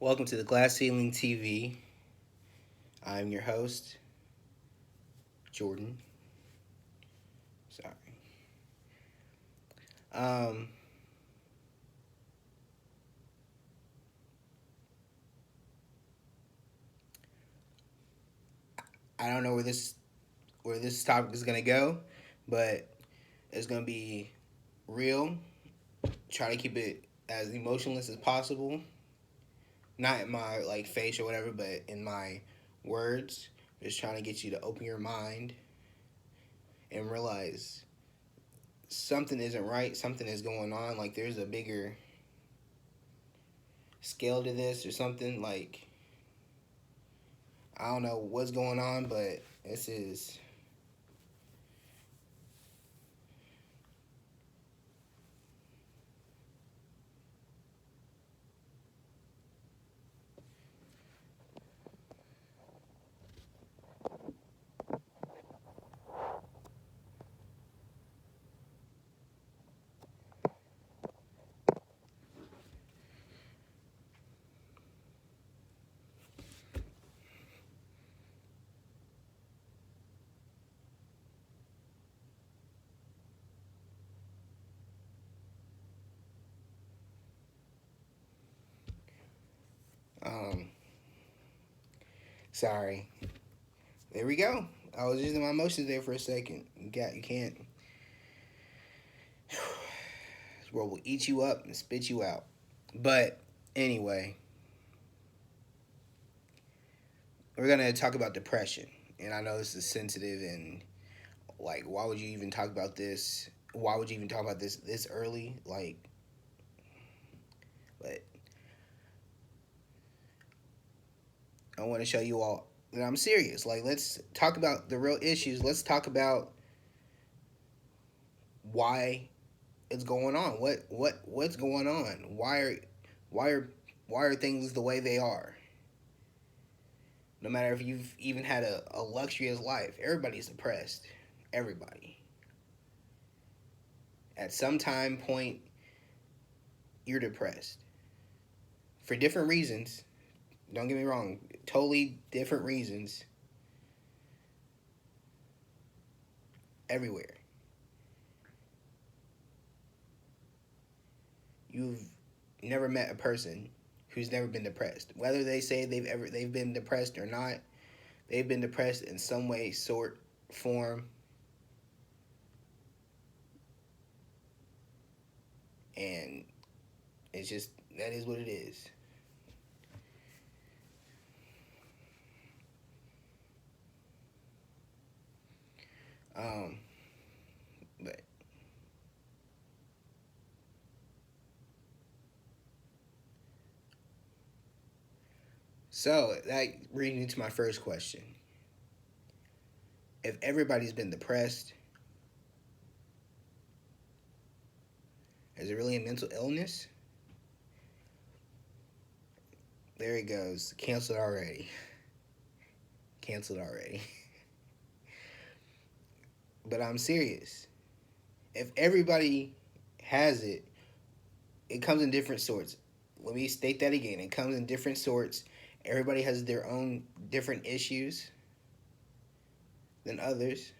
Welcome to the Glass Ceiling TV. I'm your host, Jordan. Sorry. Um, I don't know where this topic is gonna go, but it's gonna be real. Try to keep it as emotionless as possible. Not in my face or whatever, but in my words. Just trying to get you to open your mind and realize something isn't right. Something is going on. Like there's a bigger scale to this or something. Like I don't know what's going on, but this is um sorry. There we go. I was using my emotions there for a second. You can't. This world will eat you up and spit you out. But anyway, we're gonna talk about depression, and I know this is sensitive and why would you even talk about this? Why would you even talk about this early? But I want to show you all that I'm serious. Let's talk about the real issues. Let's talk about why it's going on. What's going on? Why are why are things the way they are? No matter if you've even had a luxurious life, everybody's depressed. Everybody. At some time point, you're depressed. For different reasons. Don't get me wrong. Totally different reasons. Everywhere. You've never met a person who's never been depressed. Whether they say they've been depressed or not, they've been depressed in some way, sort, form, and it's just that is what it is. Um, but so that brings me to my first question. If everybody's been depressed, is it really a mental illness? There it goes. Canceled already. Canceled already. But I'm serious. If everybody has it, it comes in different sorts. Let me state that again. It comes in different sorts. Everybody has their own different issues than others.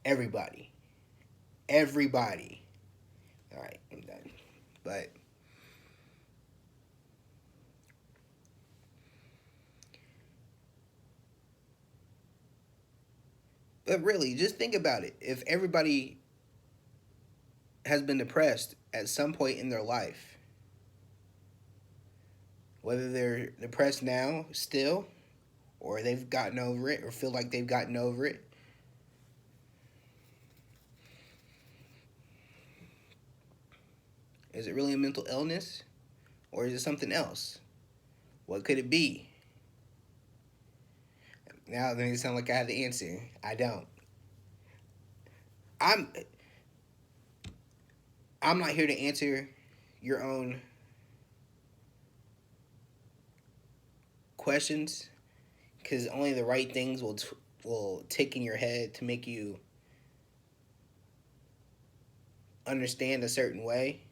Everybody. Everybody. All right, I'm done. But really, just think about it. If everybody has been depressed at some point in their life, whether they're depressed now still, or they've gotten over it, or feel like they've gotten over it, is it really a mental illness, or is it something else? What could it be? Now it makes it sound like I have the answer. I don't. I'm I'm not here to answer your own questions because only the right things will tick in your head to make you understand a certain way.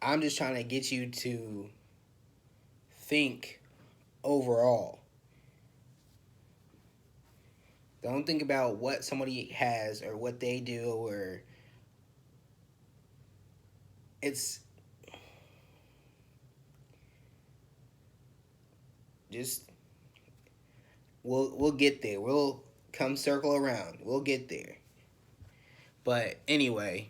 I'm just trying to get you to think overall. Don't think about what somebody has or what they do, or it's just we'll get there. We'll come circle around. We'll get there. But anyway,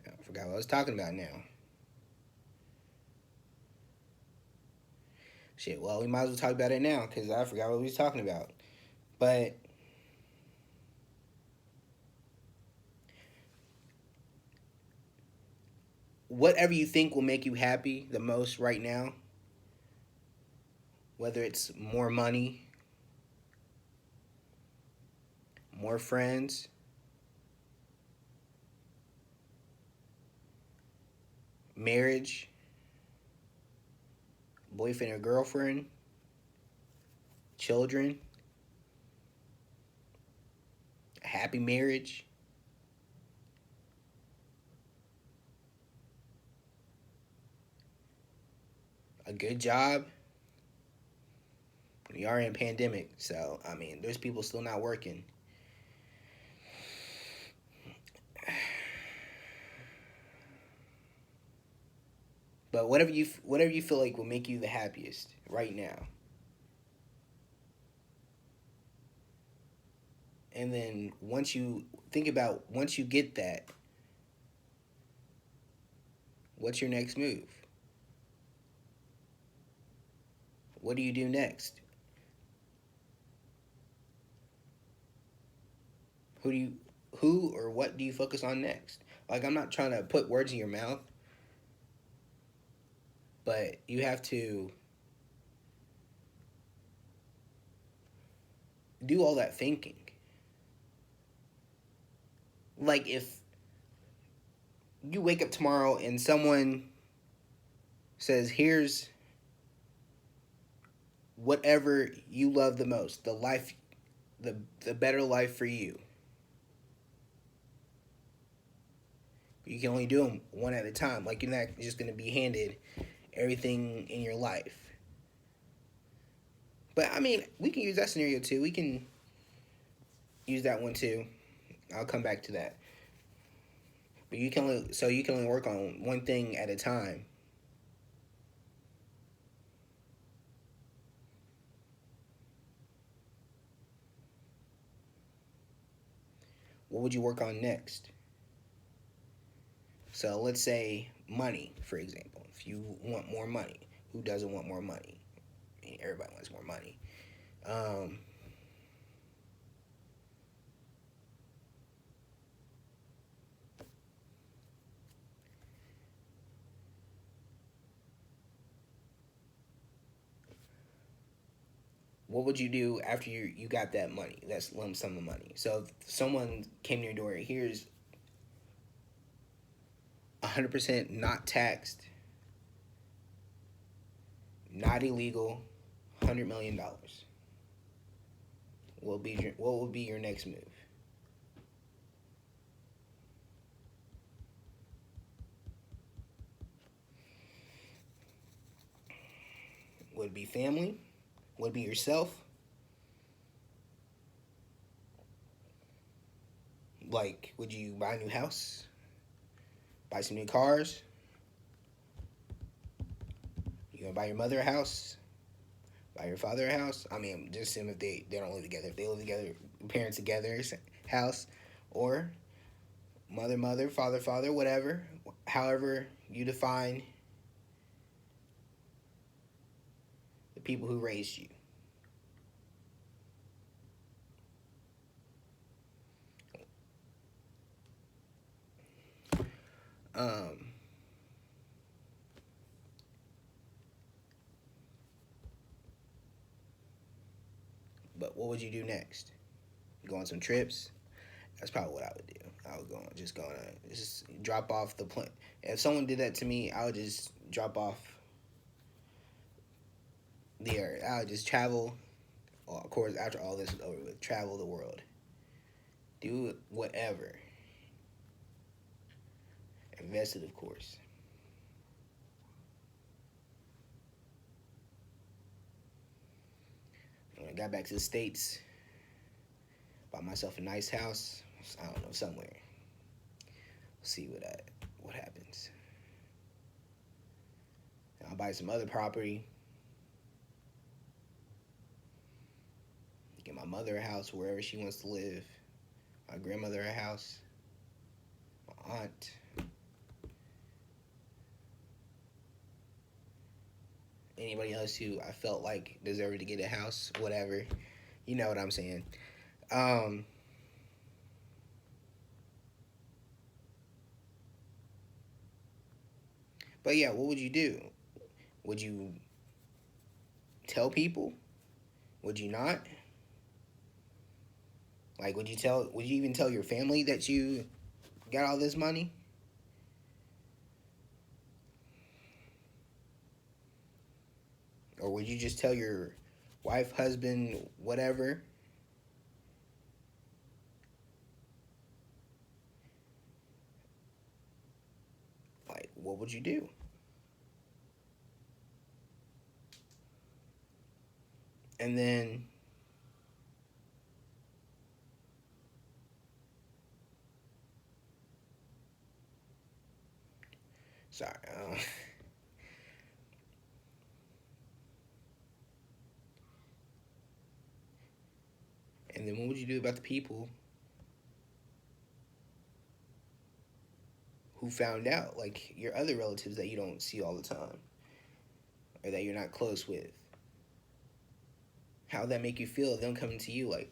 I forgot what I was talking about now. Shit, well, we might as well talk about it now because I forgot what we was talking about. But whatever you think will make you happy the most right now, whether it's more money, more friends, marriage, boyfriend or girlfriend, children, a happy marriage, a good job. We are in a pandemic, so I mean, there's people still not working. But whatever you feel like will make you the happiest right now, and then once you think about once you get that, what's your next move? What do you do next? Who do you who or what do you focus on next? Like, I'm not trying to put words in your mouth, but you have to do all that thinking. Like, if you wake up tomorrow and someone says, "Here's whatever you love the most, the life, the better life for you." You can only do them one at a time. Like, you're not just going to be handed everything in your life. But I mean, we can use that scenario too. We can use that one too. I'll come back to that. But you can only work on one thing at a time. What would you work on next? So let's say money, for example. If you want more money, who doesn't want more money? I mean, everybody wants more money. Um, what would you do after you got that money? That's lump sum of money. So if someone came to your door, here's 100% not taxed, not illegal, $100 million. What will be your next move? Would it be family? Would it be yourself? Like, would you buy a new house? Buy some new cars? You gonna buy your mother a house? Buy your father a house? I mean, just assume if they don't live together. If they live together, parents together, house, or mother, father, whatever. However you define the people who raised you. Um, but what would you do next? Go on some trips? That's probably what I would do. I would just drop off the plane. If someone did that to me, I would just drop off the earth. I would just travel. Well, of course, after all this is over with, travel the world, do whatever. Invested, of course. When I got back to the States, bought myself a nice house. I don't know, somewhere. See what happens. I'll buy some other property. Get my mother a house wherever she wants to live. My grandmother a house. My aunt. Anybody else who I felt like deserved to get a house, whatever. You know what I'm saying. Um, but yeah, what would you do? Would you tell people? Would you not? Like, would you even tell your family that you got all this money? Or would you just tell your wife, husband, whatever? Like, what would you do? And then, sorry, and then what would you do about the people who found out, like your other relatives that you don't see all the time or that you're not close with? How would that make you feel? Them coming to you like,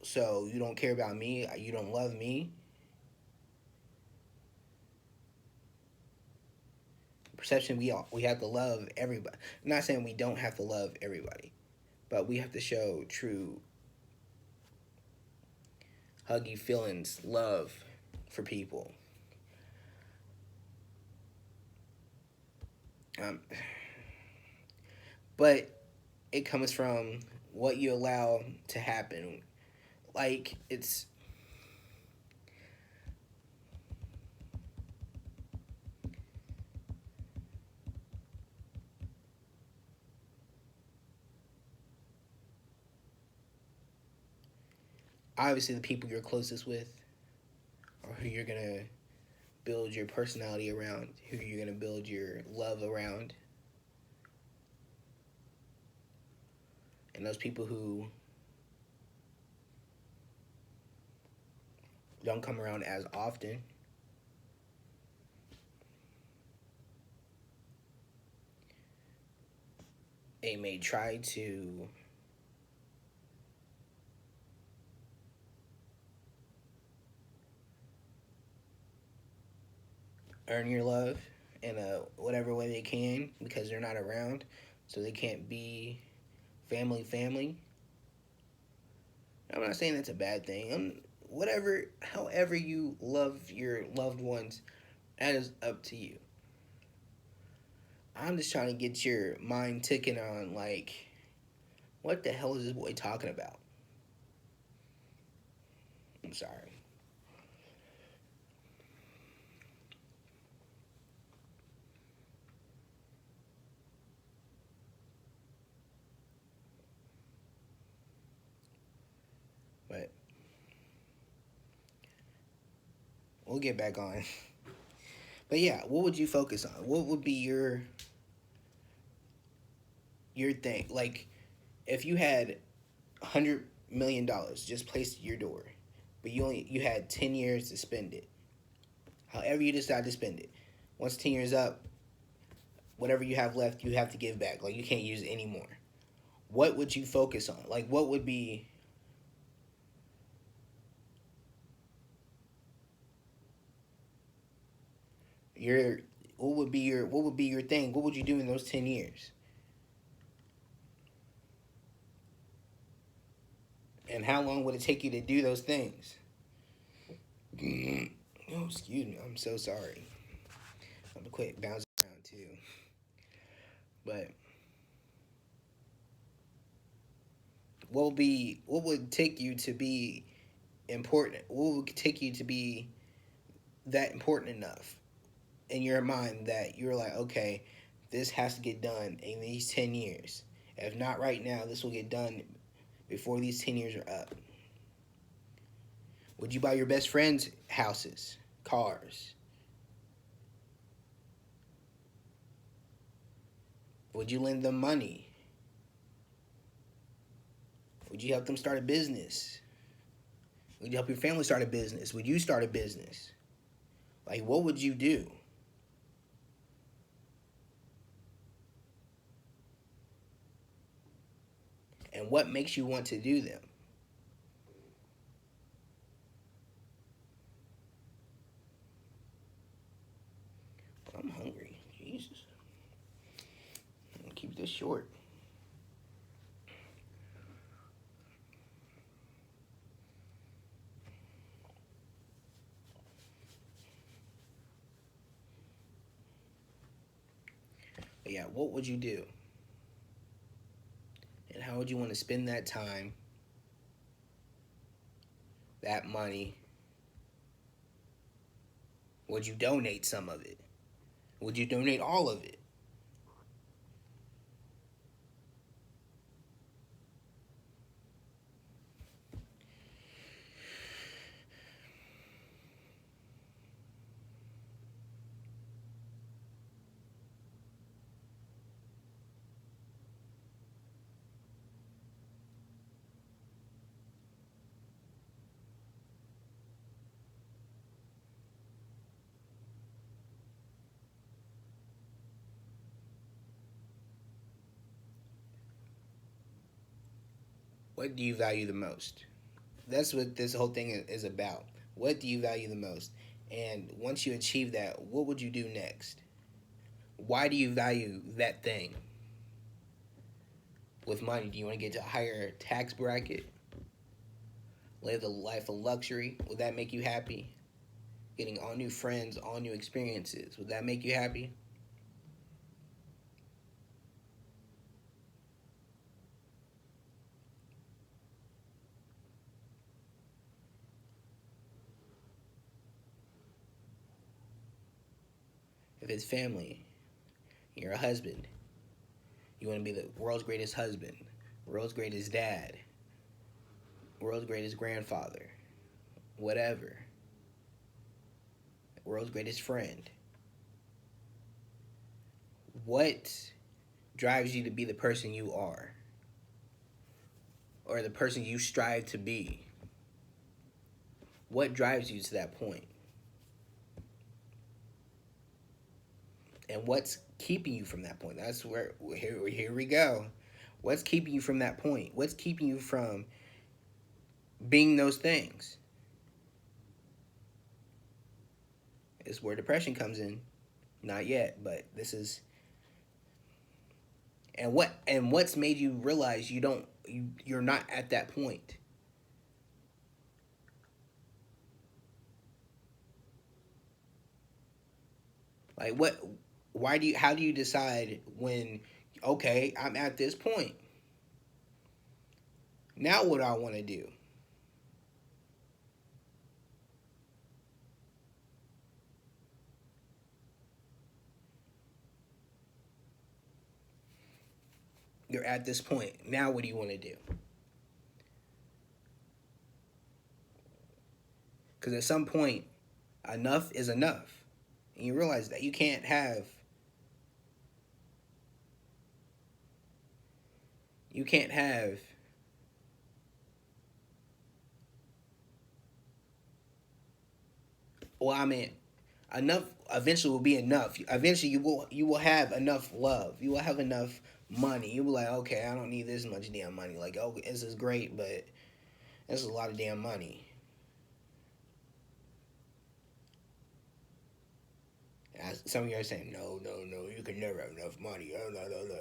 so you don't care about me, you don't love me. Perception, we have to love everybody. I'm not saying we don't have to love everybody, but we have to show true huggy feelings, love for people. Um, but it comes from what you allow to happen. Like, it's obviously the people you're closest with or who you're gonna build your personality around, who you're gonna build your love around. And those people who don't come around as often, they may try to earn your love in a whatever way they can because they're not around, so they can't be family. I'm not saying that's a bad thing. Whatever, however you love your loved ones, that is up to you. I'm just trying to get your mind ticking on, like, what the hell is this boy talking about? I'm sorry. But we'll get back on. But yeah, what would you focus on? What would be your thing? Like, if you had $100 million just placed at your door, but you had 10 years to spend it. However you decide to spend it. Once 10 years up, whatever you have left, you have to give back. Like, you can't use it anymore. What would you focus on? Like, what would be your what would be your thing? What would you do in those 10 years? And how long would it take you to do those things? Oh, excuse me. I'm so sorry. I'm gonna quit bouncing around too. But what would take you to be important? What would take you to be that important enough in your mind that you're like, okay, this has to get done in these 10 years. If not right now, this will get done before these 10 years are up. Would you buy your best friends houses, cars? Would you lend them money? Would you help them start a business? Would you help your family start a business? Would you start a business? Like, what would you do? And what makes you want to do them? I'm hungry. Jesus. I'm gonna keep this short. But yeah, what would you do? And how would you want to spend that time, that money? Would you donate some of it? Would you donate all of it? What do you value the most? That's what this whole thing is about. What do you value the most? And once you achieve that, what would you do next? Why do you value that thing? With money, do you want to get to a higher tax bracket? Live the life of luxury? Would that make you happy? Getting all new friends, all new experiences. Would that make you happy? If it's family, you're a husband. You want to be the world's greatest husband, world's greatest dad, world's greatest grandfather, whatever, world's greatest friend. What drives you to be the person you are or the person you strive to be? What drives you to that point? And what's keeping you from that point? That's where here we go. What's keeping you from that point? What's keeping you from being those things? Is where depression comes in. Not yet, but this is what's made you realize you're not at that point. Like what why do you how do you decide when okay, I'm at this point. Now what do I want to do? You're at this point. Now what do you want to do? Cuz at some point enough is enough. And you realize that you can't have well I mean enough eventually will be enough. Eventually you will have enough love. You will have enough money. You will be like, okay, I don't need this much damn money. Like, oh, this is great, but this is a lot of damn money. As some of you are saying, no, no, no, you can never have enough money. Oh, no, no, no.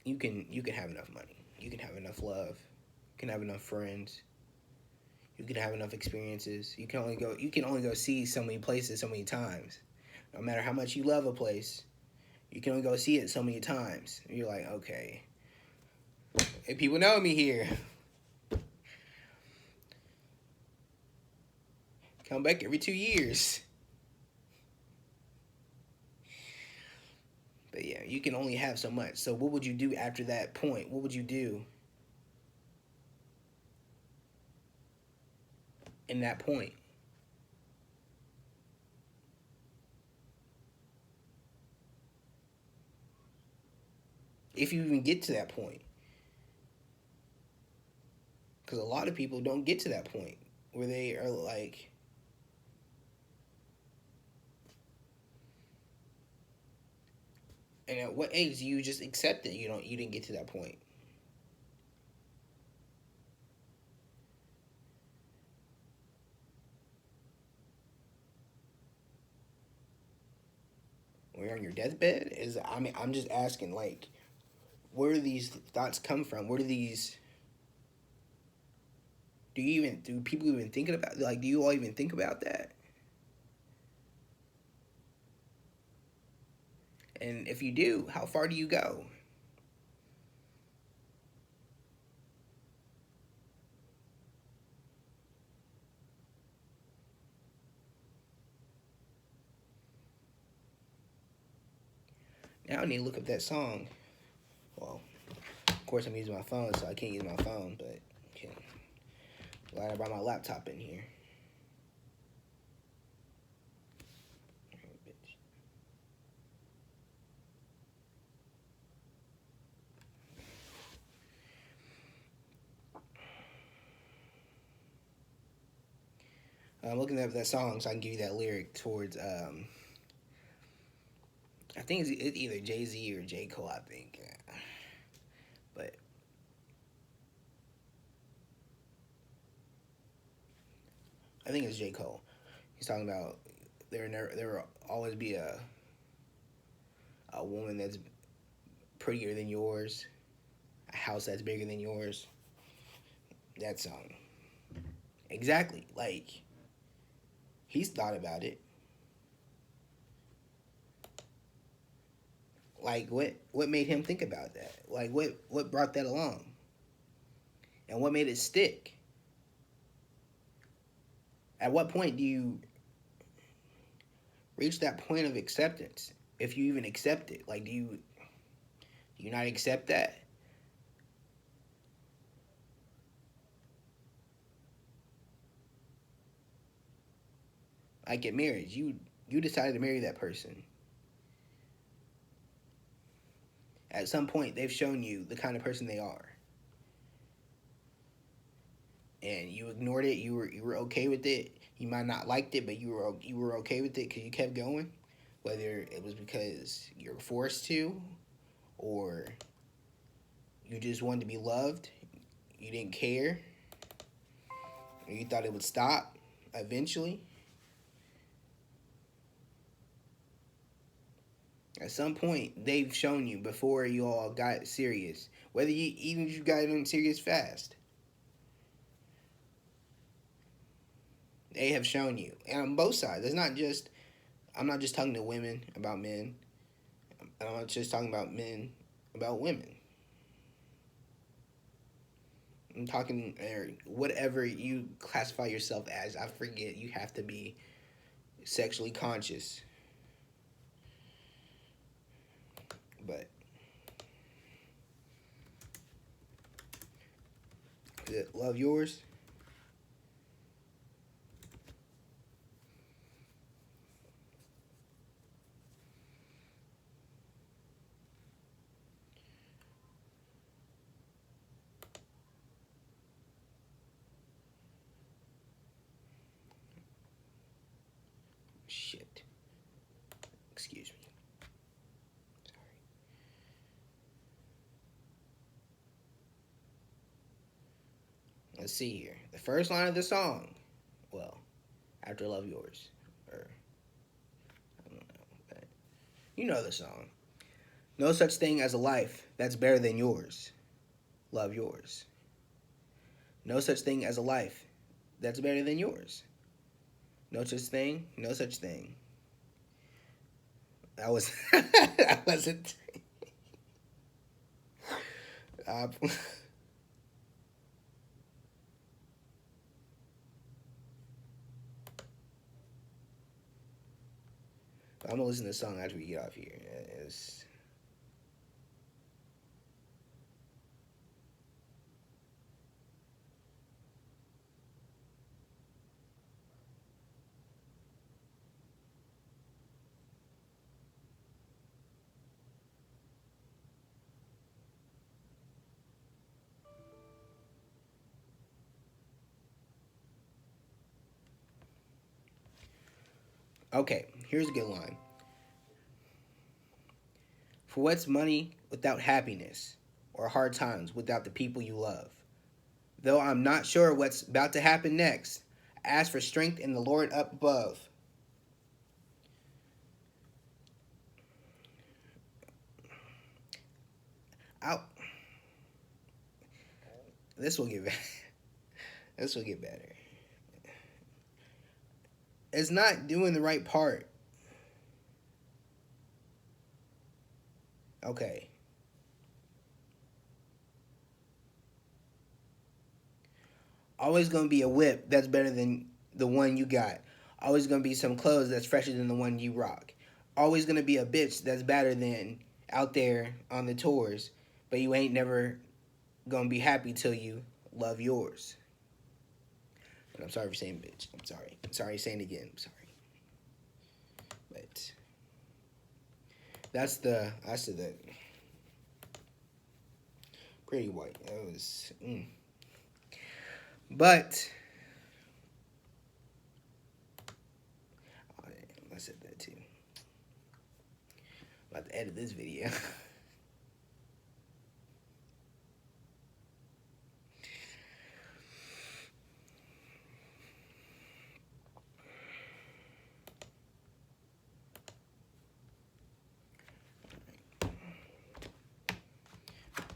you can have enough money. You can have enough love. You can have enough friends. You can have enough experiences. You can only go see so many places so many times. No matter how much you love a place, you can only go see it so many times. And you're like, okay, hey, people know me here. Come back every 2 years. But yeah, you can only have so much. So what would you do after that point? What would you do in that point? If you even get to that point. Because a lot of people don't get to that point where they are like, and at what age do you just accept it? You didn't get to that point. When you're on your deathbed, I'm just asking, like, where do these thoughts come from? Where do these do people even thinking about, like, do you all even think about that? And if you do, how far do you go? Now I need to look up that song. Well, of course I'm using my phone, so I can't use my phone, but okay. Glad I brought my laptop in here. I'm looking up that song so I can give you that lyric towards I think it's either Jay Z or J Cole. I think, but I think it's J Cole. He's talking about there will always be a woman that's prettier than yours, a house that's bigger than yours. That song, exactly. Like, he's thought about it. Like, what made him think about that? Like, what brought that along, and what made it stick? At what point do you reach that point of acceptance? If you even accept it, like, do you not accept that? Like, in marriage, you decided to marry that person. At some point, they've shown you the kind of person they are, and you ignored it. You were okay with it. You might not liked it, but you were okay with it because you kept going. Whether it was because you were forced to, or you just wanted to be loved, you didn't care, or you thought it would stop eventually. At some point, they've shown you before you all got serious. Whether you even if you got in serious fast, they have shown you, and on both sides. It's not just I'm not just talking to women about men. I'm not just talking about men about women. I'm talking or whatever you classify yourself as. I forget. You have to be sexually conscious, but love yours. Shit. Excuse me. Sorry. Let's see here. The first line of the song. Well, after love yours, or I don't know, but you know the song. No such thing as a life that's better than yours. Love yours. No such thing as a life that's better than yours. No such thing. No such thing. That was. That wasn't. Uh, I'm gonna listen to the song after we get off here. It's, okay, here's a good line. For what's money without happiness, or hard times without the people you love? Though I'm not sure what's about to happen next, ask for strength in the Lord up above. Out. This will get better. This will get better. It's not doing the right part. Okay. Always gonna be a whip that's better than the one you got. Always gonna be some clothes that's fresher than the one you rock. Always gonna be a bitch that's better than out there on the tours, but you ain't never gonna be happy till you love yours. And I'm sorry for saying bitch. I'm sorry. I'm sorry saying it again. I'm sorry. But that's the pretty white. That was But oh, I said that too. I'm about to edit this video.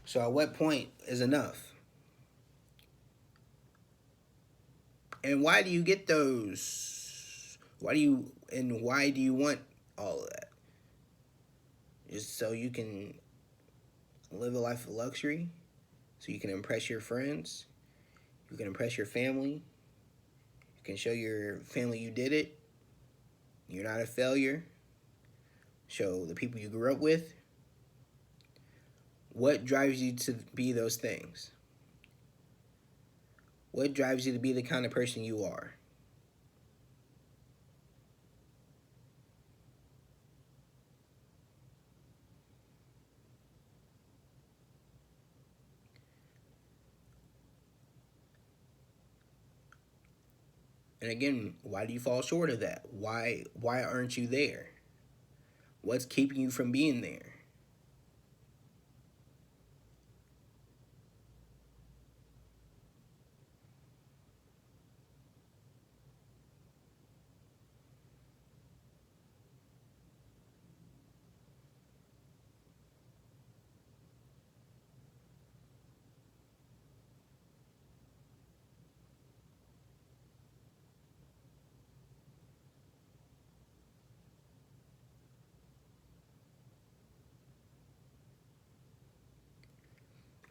So at what point is enough? And why do you get those? Why do you want all of that? Just so you can live a life of luxury? So you can impress your friends? You can impress your family? You can show your family you did it? You're not a failure? Show the people you grew up with? What drives you to be those things? What drives you to be the kind of person you are? And again, why do you fall short of that? Why aren't you there? What's keeping you from being there?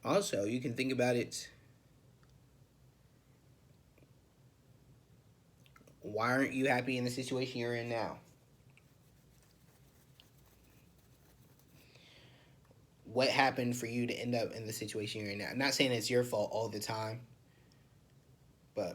Also, you can think about it. Why aren't you happy in the situation you're in now? What happened for you to end up in the situation you're in now? I'm not saying it's your fault all the time, but